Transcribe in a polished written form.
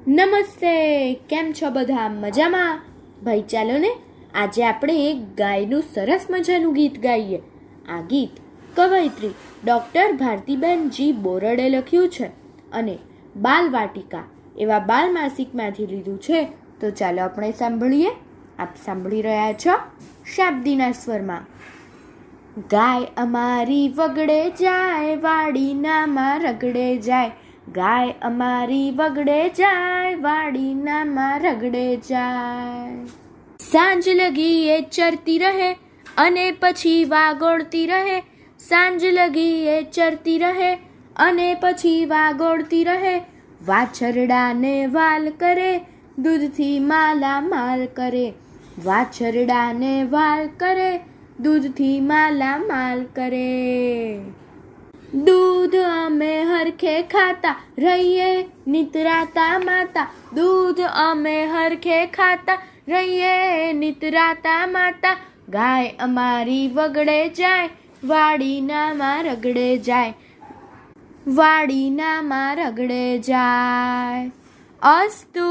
નમસ્તે, કેમ છો બધા? મજામાં? ભાઈ ચાલો ને આજે આપણે એક ગાયનું સરસ મજાનું ગીત ગાઈએ. આ ગીત કવયિત્રી ડૉક્ટર ભારતીબેન જી બોરડે લખ્યું છે અને બાલવાટિકા એવા બાલ માસિકમાંથી લીધું છે. તો ચાલો આપણે સાંભળીએ. આપ સાંભળી રહ્યા છો શાબ્દીના સ્વરમાં. ગાય અમારી વગડે જાય, વાડીનામાં રગડે જાય. ગાય અમારી વગડે જાય, વાડીનામાં રગડે જાય. સાંજ લગી એ ચરતી રહે અને પછી વાગોળતી રહે. સાંજ લગી એ ચરતી રહે અને પછી વાગોળતી રહે. વાછરડાને વાલ કરે, દૂધથી માલા માલ કરે. વાછરડાને વાલ કરે, દૂધથી માલા માલ કરે. દૂધ અમે હરખે ખાતા રહીએ, નિતરાતા માતા. દૂધ અમે હરખે ખાતા રહીએ, નિતરાતા માતા. ગાય અમારી વગડે જાય, વાડીનામાં રગડે જાય. વાડીનામાં રગડે જાય. અસ્તુ.